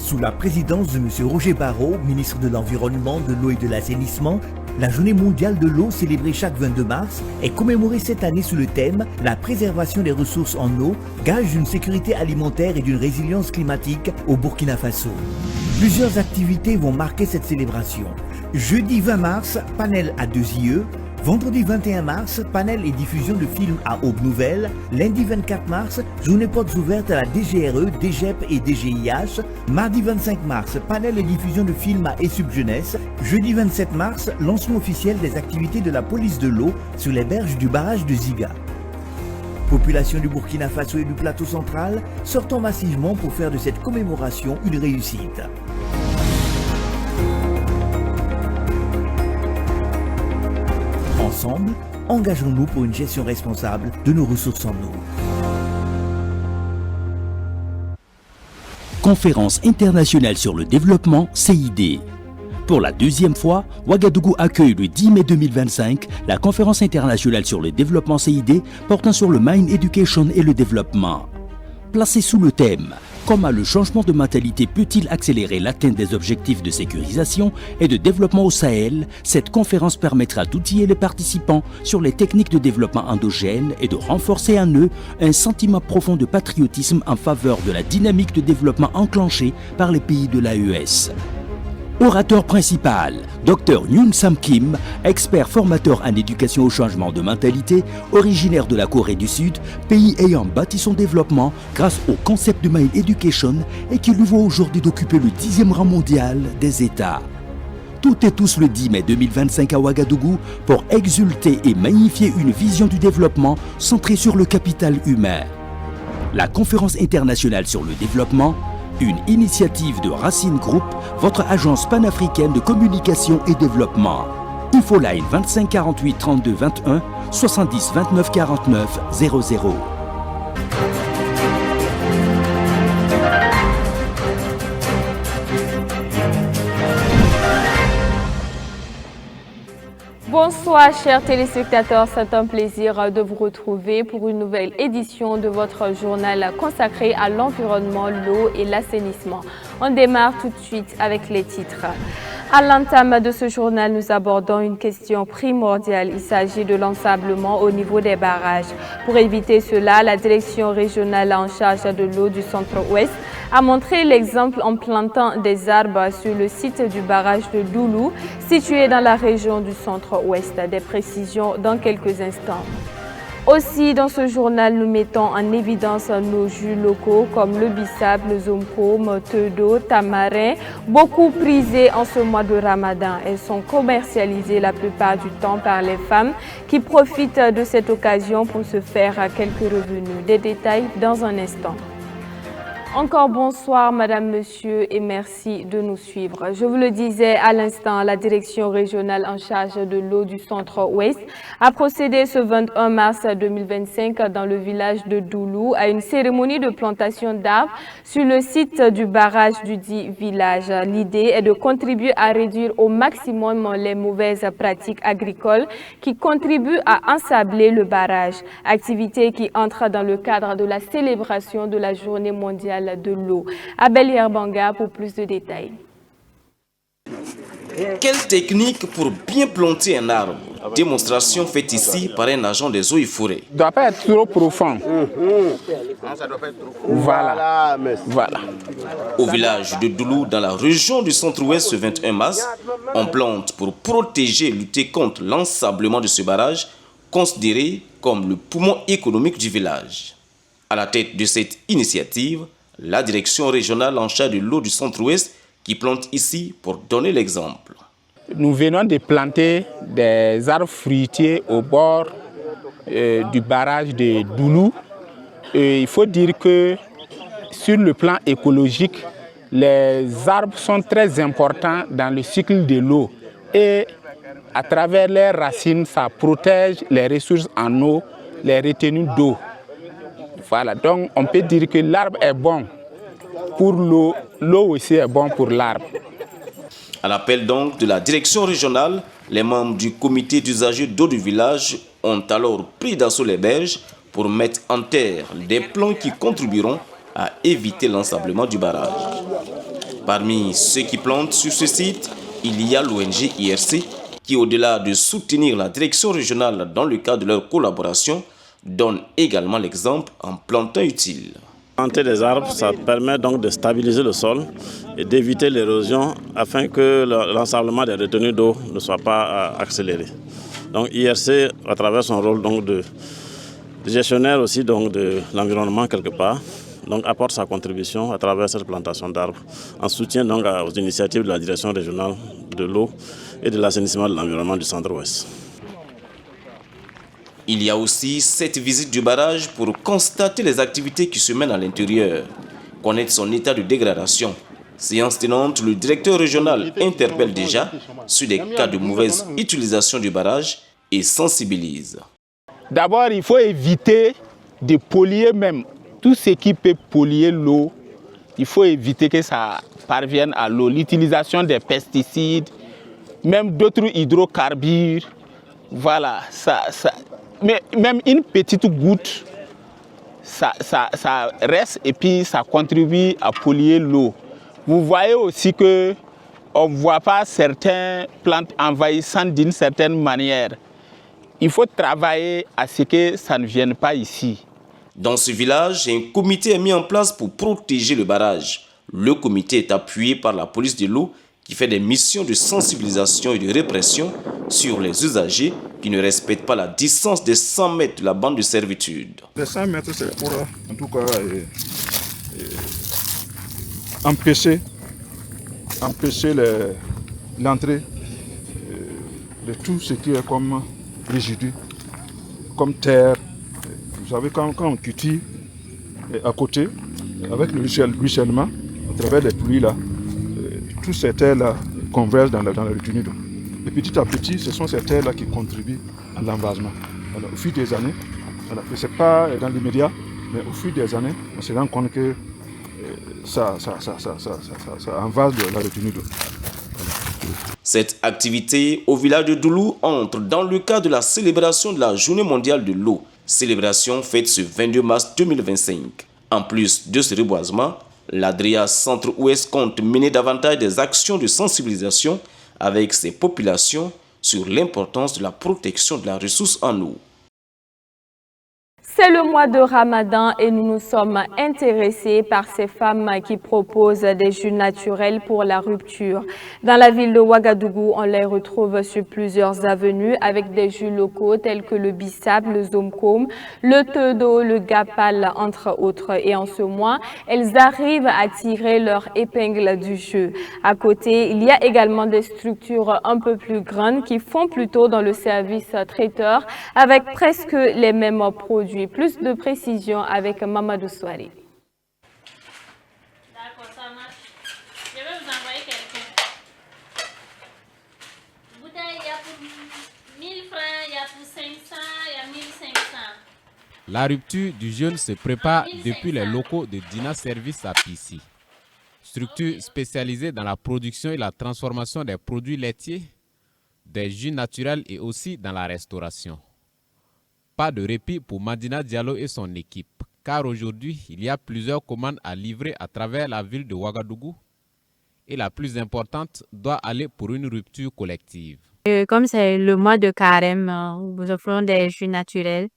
Sous la présidence de M. Roger Barrot, ministre de l'Environnement, de l'Eau et de l'Assainissement, la Journée mondiale de l'eau, célébrée chaque 22 mars, est commémorée cette année sous le thème « La préservation des ressources en eau, gage d'une sécurité alimentaire et d'une résilience climatique au Burkina Faso ». Plusieurs activités vont marquer cette célébration. Jeudi 20 mars, panel à 2IE. Vendredi 21 mars, panel et diffusion de films à Aube Nouvelle. Lundi 24 mars, journée portes ouvertes à la DGRE, DGEP et DGIH. Mardi 25 mars, panel et diffusion de films à ESUP Jeunesse. Jeudi 27 mars, lancement officiel des activités de la police de l'eau sur les berges du barrage de Ziga. Population du Burkina Faso et du plateau central, sortons massivement pour faire de cette commémoration une réussite. Ensemble, engageons-nous pour une gestion responsable de nos ressources en eau. Conférence internationale sur le développement CID. Pour la deuxième fois, Ouagadougou accueille le 10 mai 2025 la conférence internationale sur le développement CID portant sur le Mine Education et le développement. Placée sous le thème « Comment le changement de mentalité peut-il accélérer l'atteinte des objectifs de sécurisation et de développement au Sahel ?» Cette conférence permettra d'outiller les participants sur les techniques de développement endogène et de renforcer en eux un sentiment profond de patriotisme en faveur de la dynamique de développement enclenchée par les pays de l'AES. Orateur principal, Dr Yoon Sam Kim, expert formateur en éducation au changement de mentalité, originaire de la Corée du Sud, pays ayant bâti son développement grâce au concept de Mine Education et qui lui vaut aujourd'hui d'occuper le 10e rang mondial des États. Toutes et tous le 10 mai 2025 à Ouagadougou pour exulter et magnifier une vision du développement centrée sur le capital humain. La conférence internationale sur le développement, une initiative de Racine Group, votre agence panafricaine de communication et développement. Infoline 25 48 32 21 70 29 49 00. Bonsoir chers téléspectateurs, c'est un plaisir de vous retrouver pour une nouvelle édition de votre journal consacré à l'environnement, l'eau et l'assainissement. On démarre tout de suite avec les titres. À l'entame de ce journal, nous abordons une question primordiale. Il s'agit de l'ensablement au niveau des barrages. Pour éviter cela, la direction régionale en charge de l'eau du centre-ouest a montré l'exemple en plantant des arbres sur le site du barrage de Doulou, situé dans la région du centre-ouest. Des précisions dans quelques instants. Aussi, dans ce journal, nous mettons en évidence nos jus locaux comme le bissap, le zomcom, teudo, tamarin, beaucoup prisés en ce mois de Ramadan. Elles sont commercialisées la plupart du temps par les femmes qui profitent de cette occasion pour se faire quelques revenus. Des détails dans un instant. Encore bonsoir Madame, Monsieur et merci de nous suivre. Je vous le disais à l'instant, la direction régionale en charge de l'eau du centre-ouest a procédé ce 21 mars 2025 dans le village de Doulou à une cérémonie de plantation d'arbres sur le site du barrage du dit village. L'idée est de contribuer à réduire au maximum les mauvaises pratiques agricoles qui contribuent à ensabler le barrage, activité qui entre dans le cadre de la célébration de la Journée mondiale de l'eau. Abel Yerbanga pour plus de détails. Quelle technique pour bien planter un arbre? Démonstration faite ici par un agent des eaux et forêts. Ça ne doit pas être trop profond. Voilà. Au village de Doulou, dans la région du centre-ouest, ce 21 mars, on plante pour protéger et lutter contre l'ensablement de ce barrage, considéré comme le poumon économique du village. À la tête de cette initiative, la direction régionale en charge de l'eau du centre-ouest qui plante ici pour donner l'exemple. Nous venons de planter des arbres fruitiers au bord du barrage de Doulou. Il faut dire que sur le plan écologique, les arbres sont très importants dans le cycle de l'eau et à travers leurs racines, ça protège les ressources en eau, les retenues d'eau. Voilà, donc on peut dire que l'arbre est bon pour l'eau, l'eau aussi est bon pour l'arbre. À l'appel donc de la direction régionale, les membres du comité d'usagers d'eau du village ont alors pris d'assaut les berges pour mettre en terre des plans qui contribueront à éviter l'ensablement du barrage. Parmi ceux qui plantent sur ce site, il y a l'ONG IRC qui, au-delà de soutenir la direction régionale dans le cadre de leur collaboration, donne également l'exemple en plantant utile. Planter des arbres, ça permet donc de stabiliser le sol et d'éviter l'érosion afin que l'ensablement des retenues d'eau ne soit pas accéléré. Donc IRC, à travers son rôle donc de gestionnaire aussi donc de l'environnement quelque part, donc apporte sa contribution à travers cette plantation d'arbres en soutien donc aux initiatives de la direction régionale de l'eau et de l'assainissement de l'environnement du Centre-Ouest. Il y a aussi cette visite du barrage pour constater les activités qui se mènent à l'intérieur, connaître son état de dégradation. Séance tenante, le directeur régional interpelle déjà sur des cas de mauvaise utilisation du barrage et sensibilise. D'abord, il faut éviter de polluer même tout ce qui peut polluer l'eau. Il faut éviter que ça parvienne à l'eau. L'utilisation des pesticides, même d'autres hydrocarbures. Voilà, mais même une petite goutte, ça reste et puis ça contribue à polluer l'eau. Vous voyez aussi que on ne voit pas certaines plantes envahissantes d'une certaine manière. Il faut travailler à ce que ça ne vienne pas ici. Dans ce village, un comité est mis en place pour protéger le barrage. Le comité est appuyé par la police de l'eau qui fait des missions de sensibilisation et de répression sur les usagers qui ne respectent pas la distance des 100 mètres de la bande de servitude. Les 100 mètres, c'est pour, en tout cas, empêcher l'entrée de tout ce qui est comme résidu, comme terre. Vous savez, quand on cultive à côté, avec le ruissellement, à travers les pluies là, toutes ces terres-là convergent dans la retenue d'eau. Et petit à petit, ce sont ces terres-là qui contribuent à l'envasement. Au fil des années, ce n'est pas dans l'immédiat, mais au fil des années, on se rend compte que ça envase la retenue d'eau. Cette activité au village de Doulou entre dans le cadre de la célébration de la Journée mondiale de l'eau, célébration faite ce 22 mars 2025. En plus de ce reboisement, l'ADRIA Centre-Ouest compte mener davantage des actions de sensibilisation avec ses populations sur l'importance de la protection de la ressource en eau. C'est le mois de Ramadan et nous nous sommes intéressés par ces femmes qui proposent des jus naturels pour la rupture. Dans la ville de Ouagadougou, on les retrouve sur plusieurs avenues avec des jus locaux tels que le bissap, le zomkom, le teudo, le gapal, entre autres. Et en ce mois, elles arrivent à tirer leur épingle du jeu. À côté, il y a également des structures un peu plus grandes qui font plutôt dans le service traiteur avec presque les mêmes produits. Plus de précision avec Mamadou Souari. D'accord, ça marche. Je vais vous envoyer quelqu'un. Bouteille, il y a pour 1000 francs, il y a pour 500, il y a 1500. La rupture du jeûne se prépare depuis les locaux de Dina Service à Pissi. Structure spécialisée dans la production et la transformation des produits laitiers, des jus naturels et aussi dans la restauration. Pas de répit pour Madina Diallo et son équipe, car aujourd'hui, il y a plusieurs commandes à livrer à travers la ville de Ouagadougou et la plus importante doit aller pour une rupture collective. Comme c'est le mois de carême, nous offrons des jus naturels,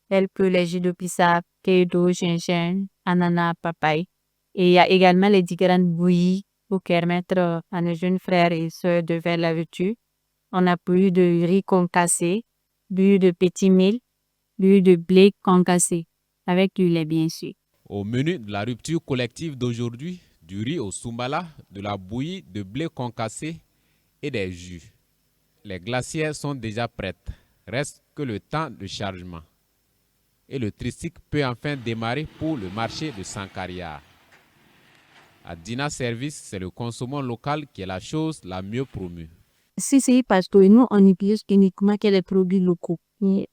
tels que les jus de bissap, kédo, gingembre, ananas, papaye. Et il y a également les différentes bouillies pour permettre à nos jeunes frères et sœurs de faire la rupture. On a plus de riz concassé, plus de petits mil, l'huile de blé concassé, avec du lait bien sûr. Au menu de la rupture collective d'aujourd'hui, du riz au soumbala, de la bouillie de blé concassé et des jus. Les glacières sont déjà prêtes, reste que le temps de chargement. Et le tricycle peut enfin démarrer pour le marché de Sankaria. À Dina Service, c'est le consommant local qui est la chose la mieux promue. Si, parce que nous, on utilise uniquement que les produits locaux.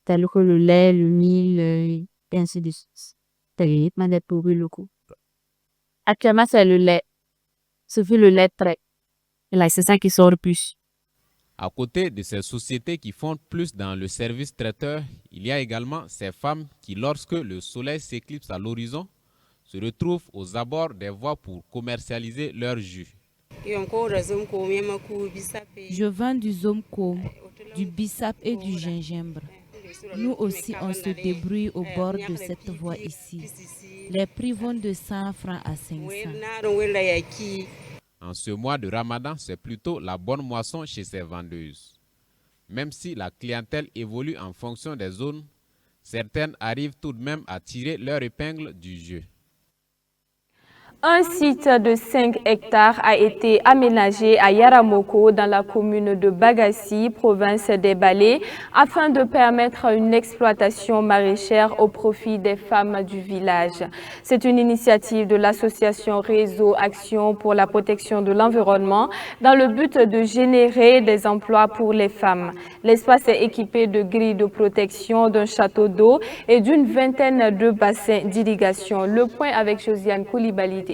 Tels que le lait, le mil, et ainsi de suite. C'est uniquement des produits locaux. Actuellement, c'est le lait. C'est le lait trait. Et là, c'est ça qui sort le plus. À côté de ces sociétés qui font plus dans le service traiteur, il y a également ces femmes qui, lorsque le soleil s'éclipse à l'horizon, se retrouvent aux abords des voies pour commercialiser leurs jus. Je vends du zomko, du bissap et du gingembre. Nous aussi, on se débrouille au bord de cette voie ici. Les prix vont de 100 francs à 500. En ce mois de Ramadan, c'est plutôt la bonne moisson chez ces vendeuses. Même si la clientèle évolue en fonction des zones, certaines arrivent tout de même à tirer leur épingle du jeu. Un site de 5 hectares a été aménagé à Yaramoko dans la commune de Bagassi, province des Balais, afin de permettre une exploitation maraîchère au profit des femmes du village. C'est une initiative de l'association Réseau Action pour la protection de l'environnement dans le but de générer des emplois pour les femmes. L'espace est équipé de grilles de protection, d'un château d'eau et d'une vingtaine de bassins d'irrigation. Le point avec Josiane Koulibaly.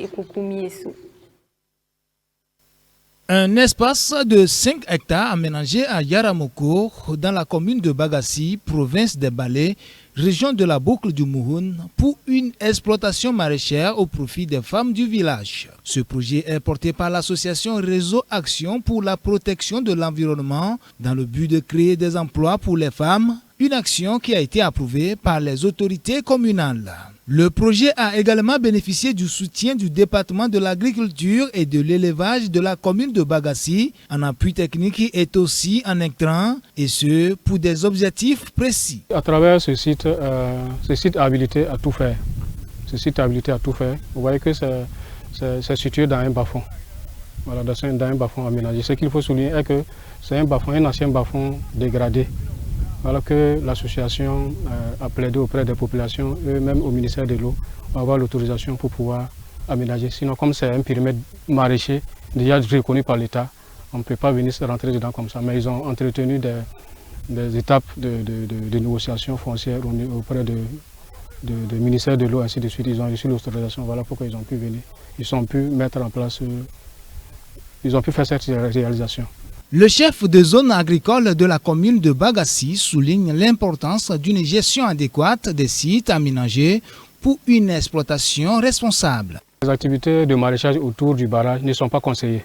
Un espace de 5 hectares aménagé à Yaramoko, dans la commune de Bagassi, province des Balais, région de la boucle du Mouhoun, pour une exploitation maraîchère au profit des femmes du village. Ce projet est porté par l'association Réseau Action pour la protection de l'environnement dans le but de créer des emplois pour les femmes, une action qui a été approuvée par les autorités communales. Le projet a également bénéficié du soutien du département de l'agriculture et de l'élevage de la commune de Bagassi, en appui technique et aussi en intrant, et ce pour des objectifs précis. À travers ce site est habilité à tout faire. Ce site est habilité à tout faire. Vous voyez que c'est situé dans un bas-fond. Voilà, dans un bas-fond aménagé. Ce qu'il faut souligner est que c'est un ancien bas-fond dégradé. Alors que l'association a plaidé auprès des populations, eux-mêmes au ministère de l'eau, pour avoir l'autorisation pour pouvoir aménager. Sinon, comme c'est un périmètre maraîcher déjà reconnu par l'État, on ne peut pas venir se rentrer dedans comme ça. Mais ils ont entretenu des étapes de négociation foncière auprès du ministère de l'eau, ainsi de suite. Ils ont reçu l'autorisation, voilà pourquoi ils ont pu venir. Ils ont pu mettre en place, ils ont pu faire cette réalisation. Le chef de zone agricole de la commune de Bagassi souligne l'importance d'une gestion adéquate des sites aménagés pour une exploitation responsable. Les activités de maraîchage autour du barrage ne sont pas conseillées.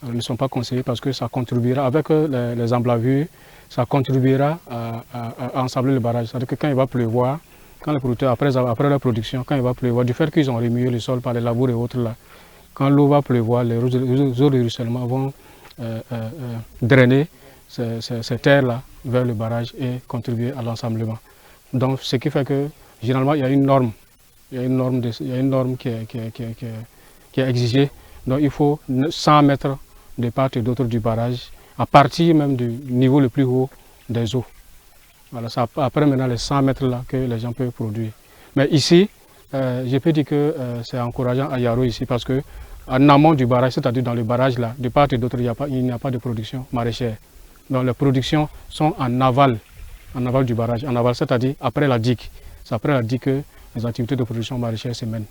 Elles ne sont pas conseillées parce que ça contribuera, avec les emblavures, ça contribuera à ensabler le barrage. C'est-à-dire que quand il va pleuvoir, quand les producteurs, après la production, quand il va pleuvoir, du fait qu'ils ont remué le sol par les labours et autres là, quand l'eau va pleuvoir, les eaux de ruissellement vont drainer ces terres-là vers le barrage et contribuer à l'ensablement. Donc, ce qui fait que, généralement, il y a une norme, qui est exigée. Donc, il faut 100 mètres de part et d'autre du barrage, à partir même du niveau le plus haut des eaux. Voilà, c'est après maintenant les 100 mètres là que les gens peuvent produire. Mais ici, je peux dire que c'est encourageant à Yaro ici parce que en amont du barrage, c'est-à-dire dans le barrage là, de part et d'autre, il n'y a pas de production maraîchère. Donc les productions sont en aval du barrage, en aval, c'est-à-dire après la digue. C'est après la digue que les activités de production maraîchère se mènent.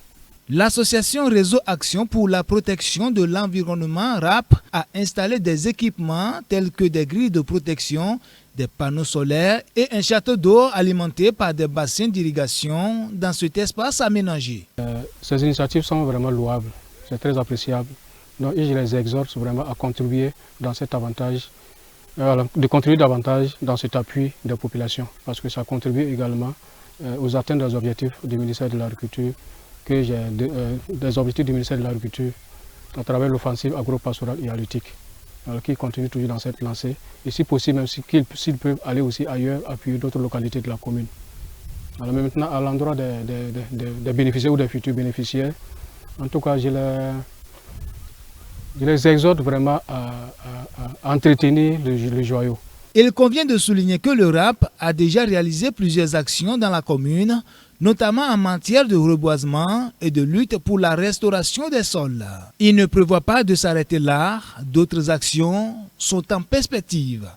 L'association Réseau Action pour la protection de l'environnement RAP a installé des équipements tels que des grilles de protection, des panneaux solaires et un château d'eau alimenté par des bassins d'irrigation dans cet espace aménagé. Ces initiatives sont vraiment louables. C'est très appréciable. Donc, je les exhorte vraiment à contribuer dans cet avantage, de contribuer davantage dans cet appui des populations, parce que ça contribue également aux atteintes des objectifs du ministère de l'Agriculture, des objectifs du ministère de l'Agriculture à travers l'offensive agro-pastorale et halieutique, qui continue toujours dans cette lancée. Et si possible, même s'ils peuvent aller aussi ailleurs, appuyer d'autres localités de la commune. Alors maintenant, à l'endroit des bénéficiaires ou des futurs bénéficiaires, en tout cas, je les exhorte vraiment à entretenir le joyau. Il convient de souligner que le RAP a déjà réalisé plusieurs actions dans la commune, notamment en matière de reboisement et de lutte pour la restauration des sols. Il ne prévoit pas de s'arrêter là, d'autres actions sont en perspective.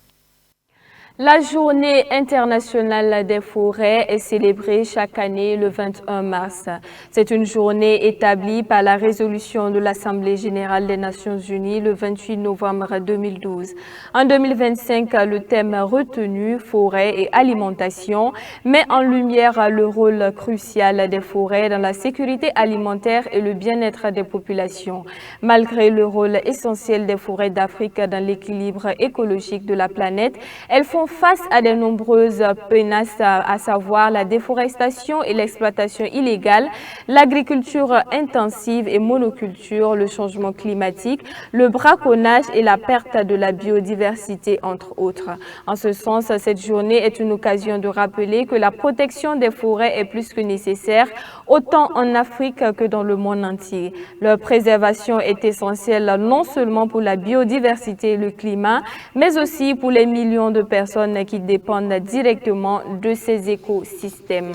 La journée internationale des forêts est célébrée chaque année le 21 mars. C'est une journée établie par la résolution de l'Assemblée générale des Nations unies le 28 novembre 2012. En 2025, le thème retenu, forêt et alimentation, met en lumière le rôle crucial des forêts dans la sécurité alimentaire et le bien-être des populations. Malgré le rôle essentiel des forêts d'Afrique dans l'équilibre écologique de la planète, elles font face à de nombreuses menaces, à savoir la déforestation et l'exploitation illégale, l'agriculture intensive et monoculture, le changement climatique, le braconnage et la perte de la biodiversité, entre autres. En ce sens, cette journée est une occasion de rappeler que la protection des forêts est plus que nécessaire, autant en Afrique que dans le monde entier. Leur préservation est essentielle non seulement pour la biodiversité et le climat, mais aussi pour les millions de personnes qui dépendent directement de ces écosystèmes.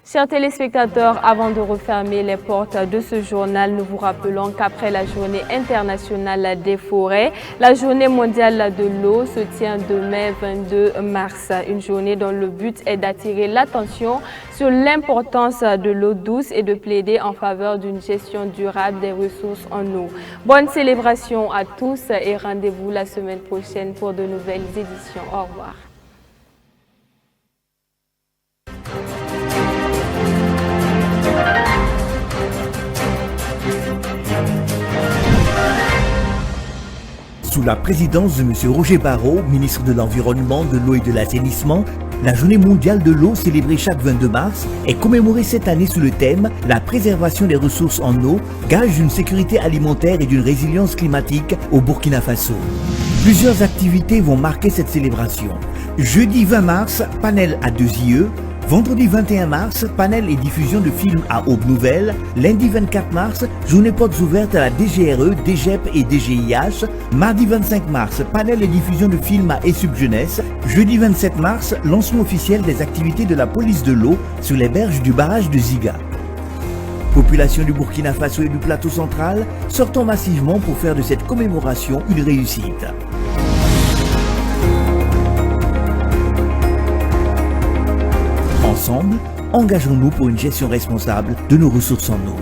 Chers téléspectateurs, avant de refermer les portes de ce journal, nous vous rappelons qu'après la journée internationale des forêts, la journée mondiale de l'eau se tient demain 22 mars. Une journée dont le but est d'attirer l'attention sur l'importance de l'eau douce et de plaider en faveur d'une gestion durable des ressources en eau. Bonne célébration à tous et rendez-vous la semaine prochaine pour de nouvelles éditions. Au revoir. Sous la présidence de M. Roger Barrot, ministre de l'Environnement, de l'Eau et de l'Assainissement, la Journée mondiale de l'eau célébrée chaque 22 mars est commémorée cette année sous le thème « La préservation des ressources en eau, gage d'une sécurité alimentaire et d'une résilience climatique au Burkina Faso ». Plusieurs activités vont marquer cette célébration. Jeudi 20 mars, panel à 2IE. Vendredi 21 mars, panel et diffusion de films à Aube Nouvelle. Lundi 24 mars, journée portes ouvertes à la DGRE, DGEP et DGIH. Mardi 25 mars, panel et diffusion de films à ESUP Jeunesse. Jeudi 27 mars, lancement officiel des activités de la police de l'eau sur les berges du barrage de Ziga. Population du Burkina Faso et du plateau central, sortons massivement pour faire de cette commémoration une réussite. Ensemble, engageons-nous pour une gestion responsable de nos ressources en eau.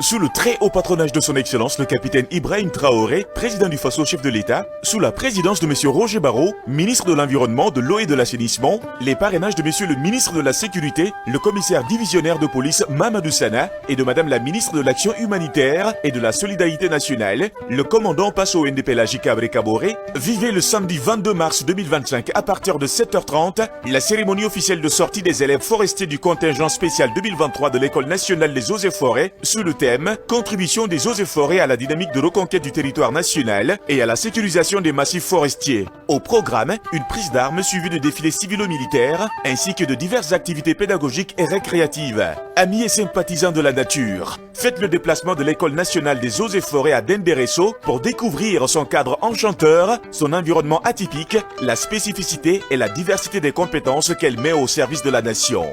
Sous le très haut patronage de son Excellence le capitaine Ibrahim Traoré, président du Faso, chef de l'État, sous la présidence de M. Roger Barrot, ministre de l'Environnement, de l'Eau et de l'Assainissement, les parrainages de M. le ministre de la Sécurité, le commissaire divisionnaire de police Mamadou Sana et de Mme la ministre de l'Action humanitaire et de la Solidarité nationale, le commandant Passo Ndepelaji Kabré Kaboré, vivait le samedi 22 mars 2025 à partir de 7h30 la cérémonie officielle de sortie des élèves forestiers du contingent spécial 2023 de l'École nationale des eaux et forêts sous le thème Contribution des eaux et forêts à la dynamique de reconquête du territoire national et à la sécurisation des massifs forestiers. Au programme, une prise d'armes suivie de défilés civilo-militaires ainsi que de diverses activités pédagogiques et récréatives. Amis et sympathisants de la nature, faites le déplacement de l'École nationale des eaux et forêts à Denderesso pour découvrir son cadre enchanteur, son environnement atypique, la spécificité et la diversité des compétences qu'elle met au service de la nation.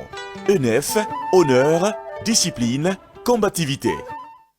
ENEF, honneur, discipline, combativité.